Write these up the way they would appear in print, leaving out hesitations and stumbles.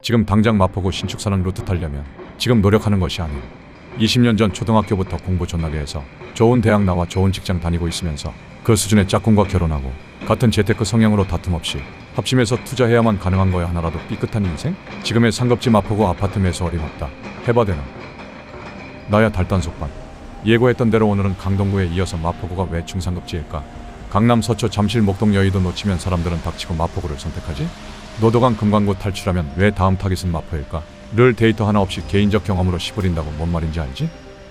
지금 당장 마포구 신축 사는 루트 타려면 지금 노력하는 것이 아니오. 20년 전 초등학교부터 공부 존나게 해서 좋은 대학 나와 좋은 직장 다니고 있으면서 그 수준의 짝꿍과 결혼하고 같은 재테크 성향으로 다툼 없이 합심해서 투자해야만 가능한 거야. 하나라도 삐끗한 인생? 지금의 상급지 마포구 아파트 매수 어림없다. 해봐되나? 나야 달단 속반. 예고했던 대로 오늘은 강동구에 이어서 마포구가 왜 중상급지일까? 강남 서초 잠실 목동 여의도 놓치면 사람들은 닥치고 마포구를 선택하지? 노도강 금강구 탈출하면 왜 다음 타깃은 마포일까? 를 데이터 하나 없이 개인적 경험으로 시부린다고 뭔 말인지 알지?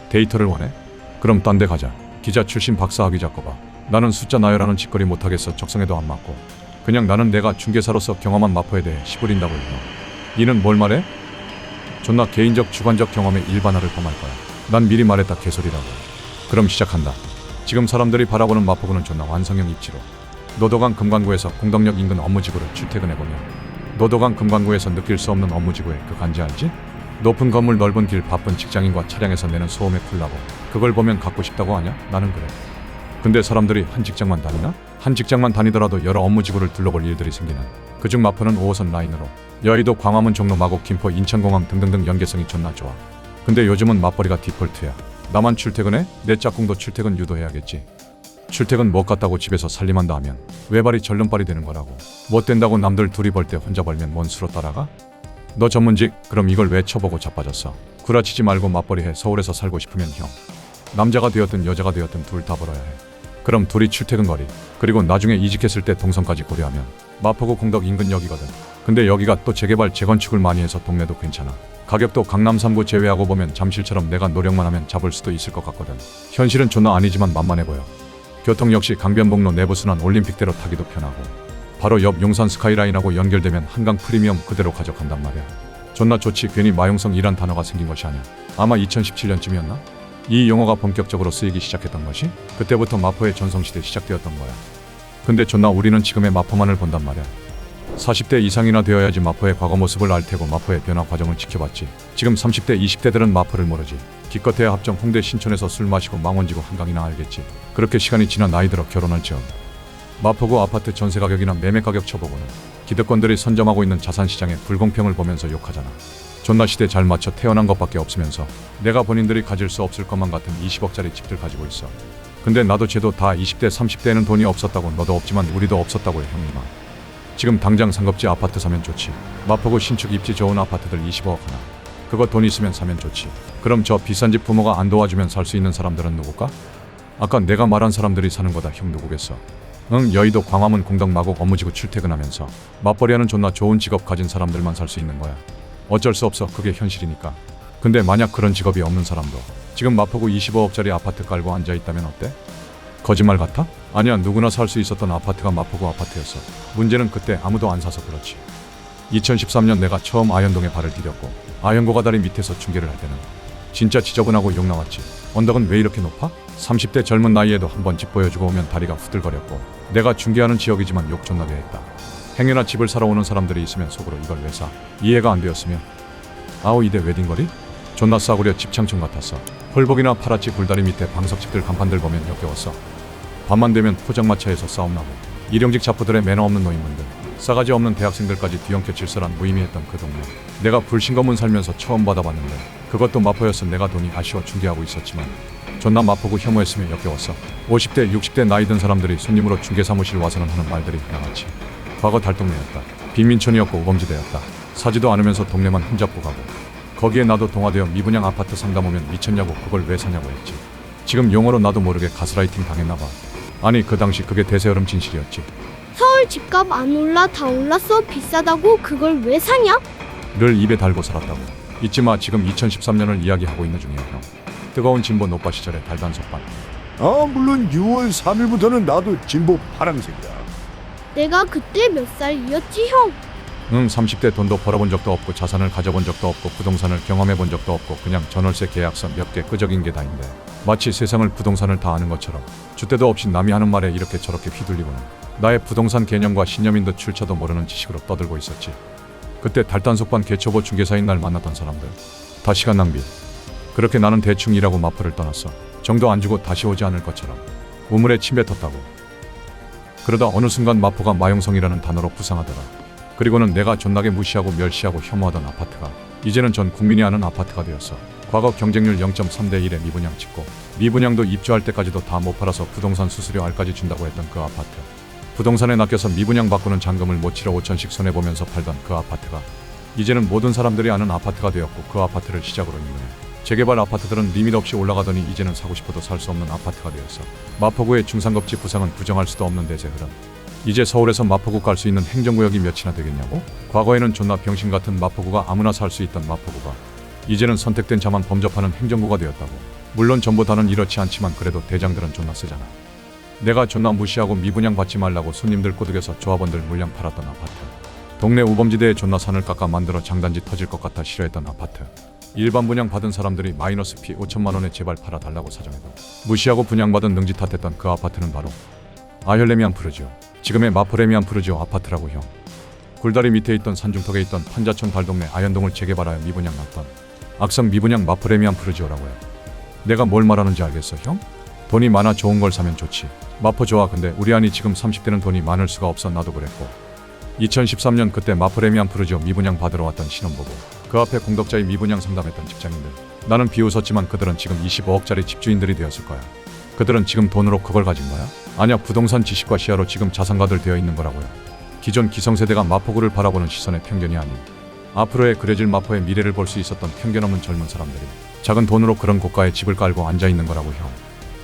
데이터를 원해? 그럼 딴 데 가자. 기자 출신 박사학위 잡고 봐. 나는 숫자 나열하는 짓거리 못하겠어. 적성에도 안 맞고. 그냥 나는 내가 중개사로서 경험한 마포에 대해 시부린다고 해요. 니는 뭘 말해? 존나 개인적 주관적 경험의 일반화를 범할 거야. 난 미리 말했다 개소리라고. 그럼 시작한다. 지금 사람들이 바라보는 마포구는 존나 완성형 입지로 노도강 금강구에서 공덕역 인근 업무지구를 출퇴근해보면 노도강 금강구에서 느낄 수 없는 업무지구의 그 간지 알지? 높은 건물 넓은 길 바쁜 직장인과 차량에서 내는 소음에 쿨나고 그걸 보면 갖고 싶다고 하냐? 나는 그래. 근데 사람들이 한 직장만 다니나? 한 직장만 다니더라도 여러 업무지구를 둘러볼 일들이 생기는 그중 마포는 5호선 라인으로 여의도 광화문 종로 마곡 김포 인천공항 등등등 연계성이 존나 좋아. 근데 요즘은 맞벌이가 디폴트야. 나만 출퇴근해? 내 짝꿍도 출퇴근 유도해야겠지. 출퇴근 못 갔다고 집에서 살림한다 하면 외발이 절름발이 되는 거라고. 못 된다고 남들 둘이 벌 때 혼자 벌면 뭔 수로 따라가? 너 전문직? 그럼 이걸 왜 쳐보고 자빠졌어? 구라치지 말고 맞벌이해. 서울에서 살고 싶으면 형. 남자가 되었든 여자가 되었든 둘 다 벌어야 해. 그럼 둘이 출퇴근 거리 그리고 나중에 이직했을 때 동선까지 고려하면 마포구 공덕 인근 역이거든. 근데 여기가 또 재개발 재건축을 많이 해서 동네도 괜찮아. 가격도 강남 3구 제외하고 보면 잠실처럼 내가 노력만 하면 잡을 수도 있을 것 같거든. 현실은 존나 아니지만 만만해 보여. 교통 역시 강변북로 내부순환 올림픽대로 타기도 편하고 바로 옆 용산 스카이라인하고 연결되면 한강 프리미엄 그대로 가져간단 말이야. 존나 좋지. 괜히 마용성이란 단어가 생긴 것이 아니야. 아마 2017년쯤이었나? 이 용어가 본격적으로 쓰이기 시작했던 것이 그때부터 마포의 전성시대 시작되었던 거야. 근데 존나 우리는 지금의 마포만을 본단 말이야. 40대 이상이나 되어야지 마포의 과거 모습을 알 테고 마포의 변화 과정을 지켜봤지. 지금 30대 20대들은 마포를 모르지. 기껏해야 합정 홍대 신촌에서 술 마시고 망원지구 한강이나 알겠지. 그렇게 시간이 지나 나이 들어 결혼할 즈음 마포구 아파트 전세 가격이나 매매 가격 쳐보고는 기득권들이 선점하고 있는 자산시장의 불공평을 보면서 욕하잖아. 존나 시대 잘 맞춰 태어난 것밖에 없으면서 내가 본인들이 가질 수 없을 것만 같은 20억짜리 집들 가지고 있어. 근데 나도 쟤도 다 20대 30대에는 돈이 없었다고. 너도 없지만 우리도 없었다고 해 형님아. 지금 당장 상급지 아파트 사면 좋지. 마포구 신축 입지 좋은 아파트들 25억 하나. 그거 돈 있으면 사면 좋지. 그럼 저 비싼 집 부모가 안 도와주면 살 수 있는 사람들은 누굴까? 아까 내가 말한 사람들이 사는 거다. 형 누구겠어? 응, 여의도 광화문 공덕 마곡 업무지구 출퇴근하면서 맞벌이하는 존나 좋은 직업 가진 사람들만 살 수 있는 거야. 어쩔 수 없어. 그게 현실이니까. 근데 만약 그런 직업이 없는 사람도 지금 마포구 25억짜리 아파트 깔고 앉아있다면 어때? 거짓말 같아? 아니야. 누구나 살 수 있었던 아파트가 마포구 아파트였어. 문제는 그때 아무도 안 사서 그렇지. 2013년 내가 처음 아현동에 발을 디뎠고 아현고가 다리 밑에서 중계를 할 때는 진짜 지저분하고 욕 나왔지. 언덕은 왜 이렇게 높아? 30대 젊은 나이에도 한번 집 보여주고 오면 다리가 후들거렸고 내가 중계하는 지역이지만 욕 존나게 했다. 행여나 집을 사러 오는 사람들이 있으면 속으로 이걸 왜 사? 이해가 안 되었으면 아우 이대 웨딩거리? 존나 싸구려 집창촌 같았어. 홀복이나 파라치 굴다리 밑에 방석집들 간판들 보면 역겨웠어. 밤만 되면 포장마차에서 싸움 나고 일용직 자포들의 매너 없는 노인분들 싸가지 없는 대학생들까지 뒤엉켜 질설한 무의미했던 그 동네. 내가 불신검문 살면서 처음 받아봤는데 그것도 마포였음. 내가 돈이 아쉬워 중개하고 있었지만 존나 마포구 혐오했으면 역겨웠어. 50대 60대 나이 든 사람들이 손님으로 중개사무실 와서는 하는 말들이 하나같이 과거 달동네였다. 빈민촌이었고 우범지대였다. 사지도 않으면서 동네만 흠잡고 가고 거기에 나도 동화되어 미분양 아파트 상담 오면 미쳤냐고 그걸 왜 사냐고 했지. 지금 용어로 나도 모르게 가스라이팅 당했나봐. 아니 그 당시 그게 대세여름 진실이었지. 서울 집값 안 올라 다 올랐어. 비싸다고 그걸 왜 사냐? 를 입에 달고 살았다고. 잊지마. 지금 2013년을 이야기하고 있는 중이야 형. 뜨거운 진보 노빠 시절의 달단 속반. 물론 6월 3일부터는 나도 진보 파랑색이야. 내가 그때 몇 살이었지 형? 응, 30대 돈도 벌어본 적도 없고 자산을 가져본 적도 없고 부동산을 경험해본 적도 없고 그냥 전월세 계약서 몇 개 끄적인 게 다인데 마치 세상을 부동산을 다 아는 것처럼 줏대도 없이 남이 하는 말에 이렇게 저렇게 휘둘리고는 나의 부동산 개념과 신념인 듯 출처도 모르는 지식으로 떠들고 있었지. 그때 달단속반 개초보 중개사인 날 만났던 사람들 다 시간 낭비. 그렇게 나는 대충 일하고 마포를 떠났어. 정도 안 주고 다시 오지 않을 것처럼 우물에 침 뱉었다고. 그러다 어느 순간 마포가 마용성이라는 단어로 부상하더라. 그리고는 내가 존나게 무시하고 멸시하고 혐오하던 아파트가 이제는 전 국민이 아는 아파트가 되었어. 과거 경쟁률 0.3대 1에 미분양 찍고 미분양도 입주할 때까지도 다 못 팔아서 부동산 수수료 알까지 준다고 했던 그 아파트. 부동산에 낚여서 미분양 바꾸는 잔금을 못 치러 5천씩 손해보면서 팔던 그 아파트가 이제는 모든 사람들이 아는 아파트가 되었고 그 아파트를 시작으로 인근에 재개발 아파트들은 리밋 없이 올라가더니 이제는 사고 싶어도 살 수 없는 아파트가 되었어. 마포구의 중상급지 부상은 부정할 수도 없는 대세 흐름. 이제 서울에서 마포구 갈 수 있는 행정구역이 몇이나 되겠냐고? 과거에는 존나 병신 같은 마포구가 아무나 살 수 있던 마포구가 이제는 선택된 자만 범접하는 행정구가 되었다고. 물론 전부 다는 이렇지 않지만 그래도 대장들은 존나 세잖아. 내가 존나 무시하고 미분양 받지 말라고 손님들 꼬드겨서 조합원들 물량 팔았던 아파트. 동네 우범지대에 존나 산을 깎아 만들어 장단지 터질 것 같아 싫어했던 아파트. 일반 분양 받은 사람들이 마이너스 피 5천만 원에 제발 팔아달라고 사정해도 무시하고 분양받은 능지 탓했던 그 아파트는 바로 아현레미안 푸르지오, 지금의 마포레미안 푸르지오 아파트라고 형. 굴다리 밑에 있던 산중턱에 있던 판자촌 달동네 아현동을 재개발하여 미분양 났던 악성 미분양 마포레미안 푸르지오라고요. 내가 뭘 말하는지 알겠어 형? 돈이 많아 좋은 걸 사면 좋지. 마포 좋아. 근데 우리 안이 지금 30대는 돈이 많을 수가 없어. 나도 그랬고 2013년 그때 마포레미안 푸르지오 미분양 받으러 왔던 신혼부부, 그 앞에 공덕자의 미분양 상담했던 직장인들. 나는 비웃었지만 그들은 지금 25억짜리 집주인들이 되었을 거야. 그들은 지금 돈으로 그걸 가진 거야? 아니야, 부동산 지식과 시야로 지금 자산가들 되어 있는 거라고요. 기존 기성세대가 마포구를 바라보는 시선의 편견이 아닌 앞으로의 그려질 마포의 미래를 볼 수 있었던 편견 없는 젊은 사람들이 작은 돈으로 그런 고가의 집을 깔고 앉아 있는 거라고 형.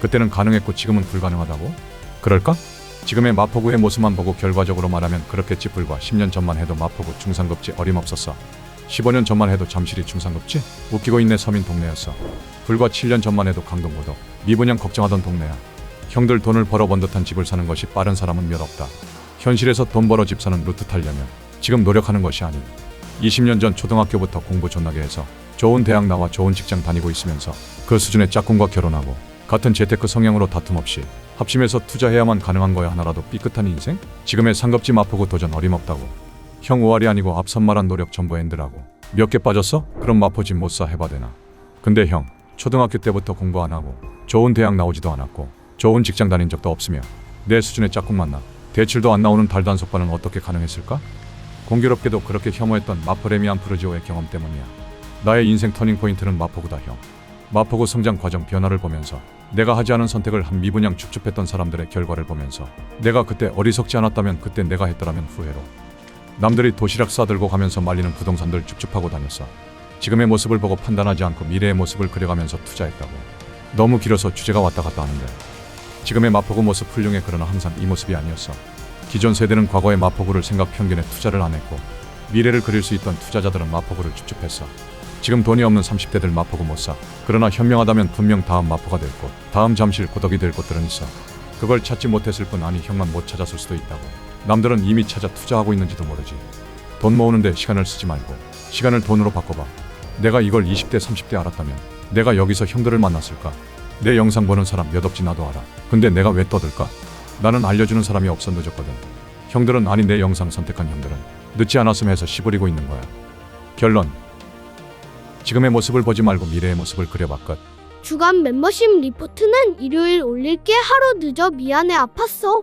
그때는 가능했고 지금은 불가능하다고? 그럴까? 지금의 마포구의 모습만 보고 결과적으로 말하면 그렇겠지. 불과 10년 전만 해도 마포구 중상급지 어림없었어. 15년 전만 해도 잠실이 중상급지? 웃기고 있네. 서민 동네였어. 불과 7년 전만 해도 강동구도 미분양 걱정하던 동네야. 형들 돈을 벌어본 듯한 집을 사는 것이 빠른 사람은 몇 없다. 현실에서 돈 벌어 집 사는 루트 타려면 지금 노력하는 것이 아닌 20년 전 초등학교부터 공부 존나게 해서 좋은 대학 나와 좋은 직장 다니고 있으면서 그 수준의 짝꿍과 결혼하고 같은 재테크 성향으로 다툼 없이 합심해서 투자해야만 가능한 거야. 하나라도 삐끗한 인생? 지금의 상급지 마포구 도전 어림없다고. 형 5할이 아니고 앞선 말한 노력 전부 엔드라고. 몇 개 빠졌어? 그럼 마포집 못 사 해봐 되나? 근데 형, 초등학교 때부터 공부 안 하고 좋은 대학 나오지도 않았고 좋은 직장 다닌 적도 없으며 내 수준의 짝꿍 만나 대출도 안 나오는 달단속반은 어떻게 가능했을까? 공교롭게도 그렇게 혐오했던 마포레미안 푸르지오의 경험 때문이야. 나의 인생 터닝포인트는 마포구다 형. 마포구 성장 과정 변화를 보면서 내가 하지 않은 선택을 한 미분양 줍줍했던 사람들의 결과를 보면서 내가 그때 어리석지 않았다면, 그때 내가 했더라면 후회로 남들이 도시락 싸들고 가면서 말리는 부동산들 줍줍하고 다녔어. 지금의 모습을 보고 판단하지 않고 미래의 모습을 그려가면서 투자했다고. 너무 길어서 주제가 왔다 갔다 하는데 지금의 마포구 모습 훌륭해. 그러나 항상 이 모습이 아니었어. 기존 세대는 과거의 마포구를 생각 편견에 투자를 안 했고 미래를 그릴 수 있던 투자자들은 마포구를 줍줍했어. 지금 돈이 없는 30대들 마포구 못 사. 그러나 현명하다면 분명 다음 마포가 될 곳, 다음 잠실 고덕이 될 곳들은 있어. 그걸 찾지 못했을 뿐 아니 형만 못 찾았을 수도 있다고. 남들은 이미 찾아 투자하고 있는지도 모르지. 돈 모으는데 시간을 쓰지 말고 시간을 돈으로 바꿔봐. 내가 이걸 20대 30대 알았다면 내가 여기서 형들을 만났을까? 내 영상 보는 사람 몇 없지 나도 알아. 근데 내가 왜 떠들까? 나는 알려주는 사람이 없어 늦었거든. 형들은 아니 내 영상 선택한 형들은 늦지 않았음 해서 시부리고 있는 거야. 결론, 지금의 모습을 보지 말고 미래의 모습을 그려봐. 끝. 주간 멤버십 리포트는 일요일 올릴게. 하루 늦어 미안해. 아팠어.